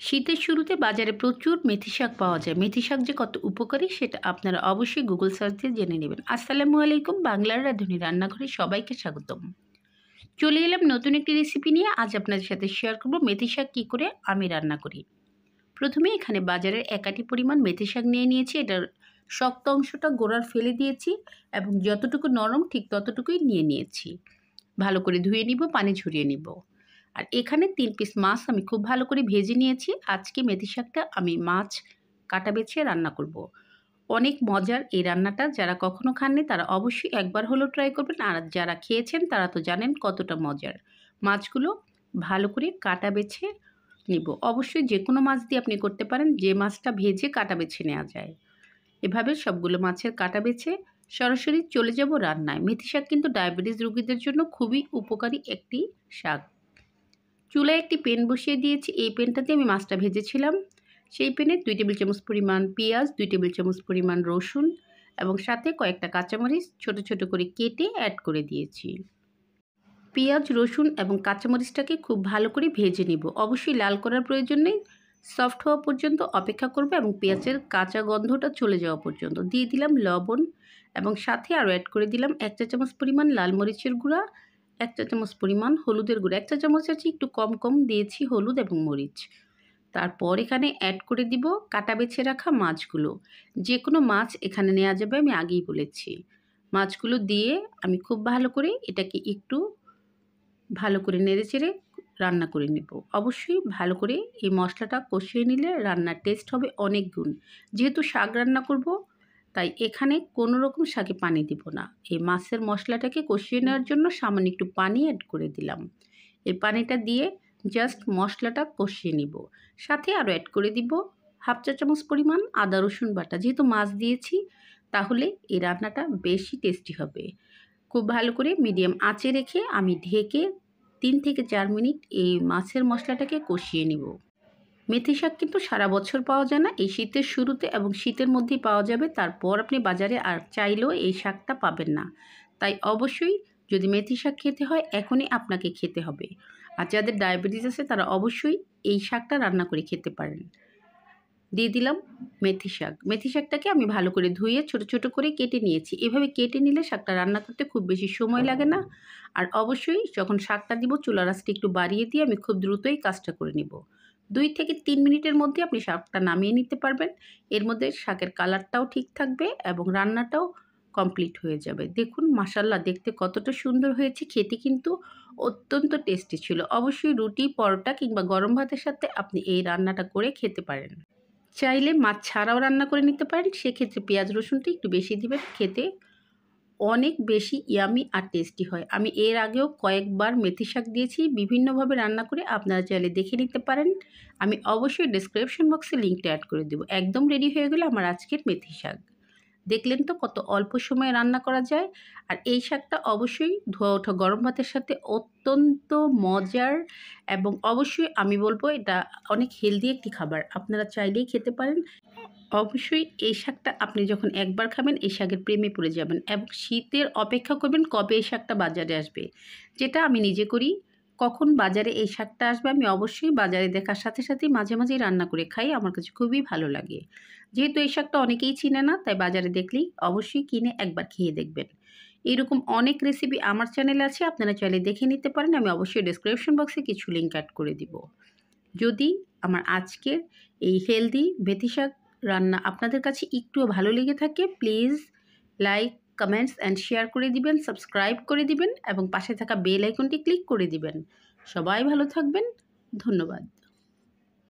শীতের শুরুতে বাজারে প্রচুর মেথি শাক পাওয়া যায়। মেথি শাক যে কত উপকারী সেটা আপনারা অবশ্যই গুগল সার্চ দিয়ে জেনে নেবেন। আসসালামু আলাইকুম, বাংলার রাঁধুনি রান্নাঘরে সবাইকে স্বাগতম। চলে এলাম নতুন একটি রেসিপি নিয়ে। আজ আপনাদের সাথে শেয়ার করব মেথি শাক কী করে আমি রান্না করি। প্রথমে এখানে বাজারের 1 আঁটি পরিমাণ মেথি শাক নিয়ে নিয়েছি। এটার শক্ত অংশটা গোড়ার ফেলে দিয়েছি এবং যতটুকু নরম ঠিক ততটুকুই নিয়ে নিয়েছি। ভালো করে ধুয়ে নিব, পানি ঝরিয়ে নিব। আর এখানে 3 পিস মাছ আমি খুব ভালো করে ভেজে নিয়েছি। আজকে মেথি শাকটা আমি মাছ কাটা বেছে রান্না করব। অনেক মজার এই রান্নাটা, যারা কখনো খাননি তারা অবশ্যই একবার হলেও ট্রাই করবেন। আর যারা খেয়েছেন তারা তো জানেন কতটা মজার। মাছগুলো ভালো করে কাটা বেছে নিব। অবশ্যই যে কোনো মাছ দিয়ে আপনি করতে পারেন, যে মাছটা ভেজে কাটা বেছে নেওয়া যায়। এভাবে সবগুলো মাছের কাটা বেছে সরাসরি চলে যাব রান্নায়। মেথি শাক কিন্তু ডায়াবেটিস রোগীদের জন্য খুবই উপকারী একটি শাক। চুলায় একটি প্যান বসিয়ে দিয়েছি। এই প্যানটাতে আমি মাছটা ভেজেছিলাম। সেই প্যানে 2 টেবিল চামচ পরিমাণ পেঁয়াজ, 2 টেবিল চামচ পরিমাণ রসুন এবং সাথে কয়েকটা কাঁচামরিচ ছোট ছোট করে কেটে অ্যাড করে দিয়েছি। পেঁয়াজ, রসুন এবং কাঁচামরিচটাকে খুব ভালো করে ভেজে নিব। অবশ্যই লাল করার প্রয়োজন নেই, সফট হওয়া পর্যন্ত অপেক্ষা করবে এবং পেঁয়াজের কাঁচা গন্ধটা চলে যাওয়া পর্যন্ত। দিয়ে দিলাম লবণ এবং সাথে আরও অ্যাড করে দিলাম 1 চা চামচ পরিমাণ লাল মরিচের গুঁড়া, 1 চা চামচ পরিমাণ হলুদের গুঁড়া। 1 চা চামচ আছে, একটু কম কম দিয়েছি হলুদ এবং মরিচ। তারপর এখানে অ্যাড করে দিব কাটা বেছে রাখা মাছগুলো। যে কোনো মাছ এখানে নেওয়া যাবে, আমি আগেই বলেছি। মাছগুলো দিয়ে আমি খুব ভালো করে এটাকে একটু ভালো করে নেড়েচেড়ে রান্না করে নেব। অবশ্যই ভালো করে এই মশলাটা কষিয়ে নিলে রান্নার টেস্ট হবে অনেক গুণ। যেহেতু শাক রান্না করব, তাই এখানে কোনো রকম শাকে পানি দিব না। এই মাছের মশলাটাকে কষিয়ে নেওয়ার জন্য সামান্য একটু পানি অ্যাড করে দিলাম। এই পানিটা দিয়ে জাস্ট মশলাটা কষিয়ে নিব। সাথে আরও অ্যাড করে দিব 1/2 চা চামচ পরিমাণ আদা রসুন বাটা। যেহেতু মাছ দিয়েছি তাহলে এই রান্নাটা বেশি টেস্টি হবে। খুব ভালো করে মিডিয়াম আঁচে রেখে আমি ঢেকে 3 থেকে 4 মিনিট এই মাছের মশলাটাকে কষিয়ে নিব। মেথি শাক কিন্তু সারা বছর পাওয়া যায় না, এই শীতের শুরুতে এবং শীতের মধ্যেই পাওয়া যাবে। তারপর আপনি বাজারে আর চাইলেও এই শাকটা পাবেন না। তাই অবশ্যই যদি মেথি শাক খেতে হয় এখনই আপনাকে খেতে হবে। আর যাদের ডায়াবেটিস আছে তারা অবশ্যই এই শাকটা রান্না করে খেতে পারেন। দিয়ে দিলাম মেথি শাক। মেথি শাকটাকে আমি ভালো করে ধুয়ে ছোট ছোট করে কেটে নিয়েছি। এভাবে কেটে নিলে শাকটা রান্না করতে খুব বেশি সময় লাগে না। আর অবশ্যই যখন শাকটা দিব চুলার আঁচটা একটু বাড়িয়ে দিয়ে আমি খুব দ্রুতই কাজটা করে নিব। 2 থেকে 3 মিনিটের মধ্যে আপনি শাকটা নামিয়ে নিতে পারবেন। এর মধ্যে শাকের কালারটাও ঠিক থাকবে এবং রান্নাটাও কমপ্লিট হয়ে যাবে। দেখুন মাশাআল্লাহ, দেখতে কতটা সুন্দর হয়েছে, খেতে কিন্তু অত্যন্ত টেস্টি ছিল। অবশ্যই রুটি, পরোটা কিংবা গরম ভাতের সাথে আপনি এই রান্নাটা করে খেতে পারেন। চাইলে মাছ ছাড়াও রান্না করে নিতে পারেন। সেক্ষেত্রে পেঁয়াজ রসুনটা একটু বেশি দিবেন, খেতে অনেক বেশি ইয়ামি আর টেস্টি হয়। আমি এর আগেও কয়েকবার মেথি শাক দিয়েছি বিভিন্নভাবে রান্না করে, আপনারা চাইলে দেখে নিতে পারেন। আমি অবশ্যই ডেসক্রিপশন বক্সে লিঙ্কটা অ্যাড করে দেবো। একদম রেডি হয়ে গেল আমার আজকের মেথি শাক। দেখলেন তো কত অল্প সময়ে রান্না করা যায়। আর এই শাকটা অবশ্যই ধোয়া ওঠা গরম ভাতের সাথে অত্যন্ত মজার এবং অবশ্যই আমি বলবো এটা অনেক হেলদি একটি খাবার। আপনারা চাইলেই খেতে পারেন। অবশ্যই এই শাকটা আপনি যখন একবার খাবেন এই শাকের প্রেমে পড়ে যাবেন এবং শীতের অপেক্ষা করবেন কবে এই শাকটা বাজারে আসবে, যেটা আমি নিজে করি। কখন বাজারে এই শাকটা আসবে আমি অবশ্যই বাজারে দেখার সাথে সাথেই মাঝে মাঝেই রান্না করে খাই। আমার কাছে খুবই ভালো লাগে। যেহেতু এই শাকটা অনেকেই চিনে না, তাই বাজারে দেখলেই অবশ্যই কিনে একবার খেয়ে দেখবেন। এরকম অনেক রেসিপি আমার চ্যানেলে আছে, আপনারা চাইলে দেখে নিতে পারেন। আমি অবশ্যই ডেসক্রিপশন বক্সে কিছু লিঙ্ক অ্যাড করে দিব। যদি আমার আজকের এই হেলদি মেথি শাক রান্না আপনাদের কাছে একটুও ভালো লেগে থাকে, please like, comments and share করে দিবেন, সাবস্ক্রাইব করে দিবেন এবং পাশে থাকা বেল আইকনটি ক্লিক করে দিবেন। সবাই ভালো থাকবেন। ধন্যবাদ।